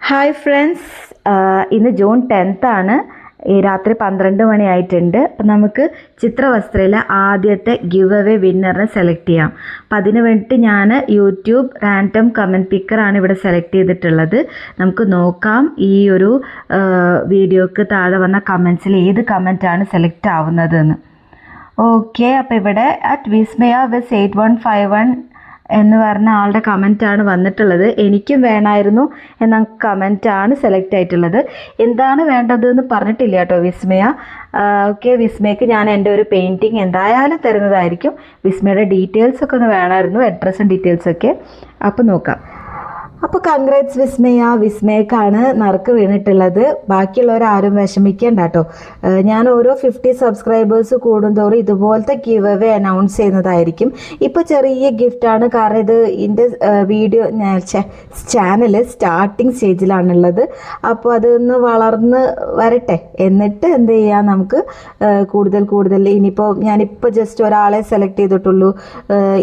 Hi friends, ഇന്ന് June 10th ആണ്. ഈ രാത്രി 12 മണിയായിട്ടുണ്ട്. അപ്പം നമുക്ക് ചിത്രവസ്ത്രയിലെ ആദ്യത്തെ ഗിവ് അവേ വിന്നറിനെ സെലക്ട് ചെയ്യാം. അപ്പം അതിന് വേണ്ടിയിട്ട് ഞാൻ യൂട്യൂബ് റാൻഡം കമൻറ്റ് പിക്കറാണ് ഇവിടെ സെലക്ട് ചെയ്തിട്ടുള്ളത്. നമുക്ക് നോക്കാം ഈ ഒരു വീഡിയോക്ക് താഴെ വന്ന കമൻസിൽ ഏത് കമൻറ്റാണ് സെലക്ട് ആവുന്നതെന്ന്. ഓക്കെ, അപ്പോൾ ഇവിടെ അറ്റ് വിസ്മയ വിസ് 8151 എന്ന് പറഞ്ഞ ആളുടെ കമൻറ്റാണ് വന്നിട്ടുള്ളത്. എനിക്കും വേണമായിരുന്നു എന്ന കമൻറ്റാണ് സെലക്ട് ആയിട്ടുള്ളത്. എന്താണ് വേണ്ടതെന്ന് പറഞ്ഞിട്ടില്ല കേട്ടോ വിസ്മയ. ഓക്കെ, വിസ്മയക്ക് ഞാൻ എൻ്റെ ഒരു പെയിൻറ്റിങ് എന്തായാലും തരുന്നതായിരിക്കും. വിസ്മയുടെ ഡീറ്റെയിൽസൊക്കെ ഒന്ന് വേണമായിരുന്നു, അഡ്രസ്സും ഡീറ്റെയിൽസൊക്കെ. അപ്പോൾ നോക്കാം. അപ്പോൾ കൺഗ്രാറ്റ്സ് വിസ്മയ. വിസ്മയക്കാണ് നറുക്ക് വീണിട്ടുള്ളത്. ബാക്കിയുള്ളവരാരും വിഷമിക്കേണ്ട കേട്ടോ. ഞാൻ ഓരോ 50 സബ്സ്ക്രൈബേഴ്സ് കൂടുന്തോറും ഇതുപോലത്തെ ഗിവ് അവേ അനൗൺസ് ചെയ്യുന്നതായിരിക്കും. ഇപ്പോൾ ചെറിയ ഗിഫ്റ്റാണ്, കാരണം ഇത് എൻ്റെ വീഡിയോ ചാനൽ സ്റ്റാർട്ടിങ് സ്റ്റേജിലാണുള്ളത്. അപ്പോൾ അതൊന്ന് വളർന്ന് വരട്ടെ, എന്നിട്ട് എന്ത് ചെയ്യാം, നമുക്ക് കൂടുതൽ ഇനിയിപ്പോൾ ഞാനിപ്പോൾ ജസ്റ്റ് ഒരാളെ സെലക്ട് ചെയ്തിട്ടുള്ളൂ.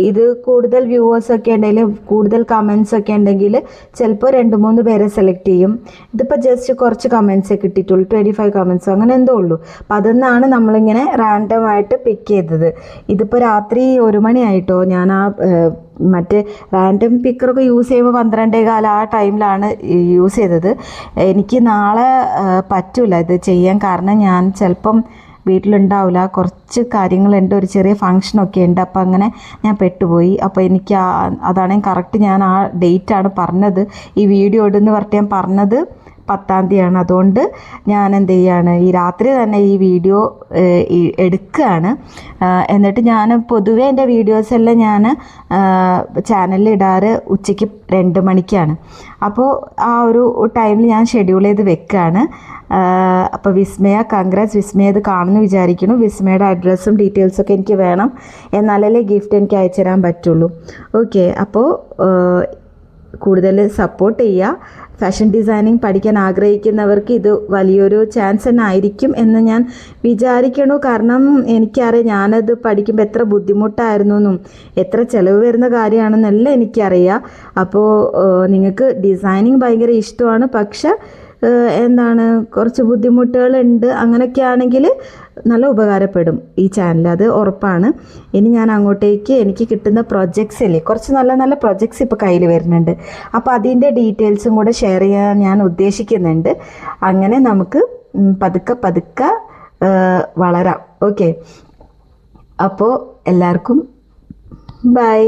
ഇത് കൂടുതൽ വ്യൂവേഴ്സൊക്കെ ഉണ്ടെങ്കിൽ, കൂടുതൽ കമൻസൊക്കെ ഉണ്ടെങ്കിൽ ചിലപ്പോൾ 2-3 പേരെ സെലക്ട് ചെയ്യും. ഇതിപ്പോൾ ജസ്റ്റ് കുറച്ച് കമൻസേ കിട്ടിയിട്ടുള്ളൂ, 25 കമൻസോ അങ്ങനെ എന്തോ ഉള്ളൂ. അപ്പം അതൊന്നാണ് നമ്മളിങ്ങനെ റാൻഡമായിട്ട് പിക്ക് ചെയ്തത്. ഇതിപ്പോൾ രാത്രി 1 മണിയായിട്ടോ. ഞാൻ ആ മറ്റേ റാൻഡം പിക്കറൊക്കെ യൂസ് ചെയ്യുമ്പോൾ 12:15 ആ ടൈമിലാണ് യൂസ് ചെയ്തത്. എനിക്ക് നാളെ പറ്റില്ല ഇത് ചെയ്യാൻ, കാരണം ഞാൻ ചിലപ്പം വീട്ടിലുണ്ടാവില്ല, കുറച്ച് കാര്യങ്ങളുണ്ട്, ഒരു ചെറിയ ഫങ്ഷനൊക്കെ ഉണ്ട്. അപ്പോൾ അങ്ങനെ ഞാൻ പെട്ടുപോയി. അപ്പോൾ എനിക്ക് അതാണെങ്കിൽ കറക്റ്റ് ഞാൻ ആ ഡേറ്റാണ് പറഞ്ഞത്. ഈ വീഡിയോ ഇടുന്ന് പറഞ്ഞിട്ട് ഞാൻ പറഞ്ഞത് 10-ാം തീയതിയാണ്. അതുകൊണ്ട് ഞാൻ എന്ത് ചെയ്യാണ്, ഈ രാത്രി തന്നെ ഈ വീഡിയോ എടുക്കുകയാണ്. എന്നിട്ട് ഞാൻ പൊതുവേ എൻ്റെ വീഡിയോസെല്ലാം ഞാൻ ചാനലിൽ ഇടാറ് ഉച്ചയ്ക്ക് 2 മണിക്കാണ്. അപ്പോൾ ആ ഒരു ടൈമിൽ ഞാൻ ഷെഡ്യൂൾ ചെയ്ത് വെക്കുകയാണ്. അപ്പോൾ വിസ്മയ, കൺഗ്രാറ്റ്സ് വിസ്മയ. ഇത് കാണുന്നു വിചാരിക്കുന്നു. വിസ്മയുടെ അഡ്രസ്സും ഡീറ്റെയിൽസൊക്കെ എനിക്ക് വേണം, എന്നാലല്ലേ ഗിഫ്റ്റ് എനിക്ക് അയച്ചു തരാൻ പറ്റുള്ളൂ. ഓക്കെ, അപ്പോൾ കൂടുതൽ സപ്പോർട്ട് ചെയ്യുക. ഫാഷൻ ഡിസൈനിങ് പഠിക്കാൻ ആഗ്രഹിക്കുന്നവർക്ക് ഇത് വലിയൊരു ചാൻസ് തന്നെ ആയിരിക്കും എന്ന് ഞാൻ വിചാരിക്കണു. കാരണം എനിക്കറിയാം ഞാനത് പഠിക്കുമ്പോൾ എത്ര ബുദ്ധിമുട്ടായിരുന്നു എന്നും എത്ര ചിലവ് വരുന്ന കാര്യമാണെന്നെല്ലാം എനിക്കറിയാം. അപ്പോൾ നിങ്ങൾക്ക് ഡിസൈനിങ് ഭയങ്കര ഇഷ്ടമാണ്, പക്ഷെ എന്താണ് കുറച്ച് ബുദ്ധിമുട്ടുകളുണ്ട്. അങ്ങനെയൊക്കെ ആണെങ്കിൽ നല്ല ഉപകാരപ്പെടും ഈ ചാനൽ, അത് ഉറപ്പാണ്. ഇനി ഞാൻ അങ്ങോട്ടേക്ക് എനിക്ക് കിട്ടുന്ന പ്രൊജക്ട്സ് ഇല്ലേ, കുറച്ച് നല്ല പ്രൊജക്ട്സ് ഇപ്പോൾ കയ്യിൽ വരുന്നുണ്ട്. അപ്പോൾ അതിൻ്റെ ഡീറ്റെയിൽസും കൂടെ ഷെയർ ചെയ്യാൻ ഞാൻ ഉദ്ദേശിക്കുന്നുണ്ട്. അങ്ങനെ നമുക്ക് പതുക്കെ വളരാം. ഓക്കെ, അപ്പോൾ എല്ലാവർക്കും ബൈ.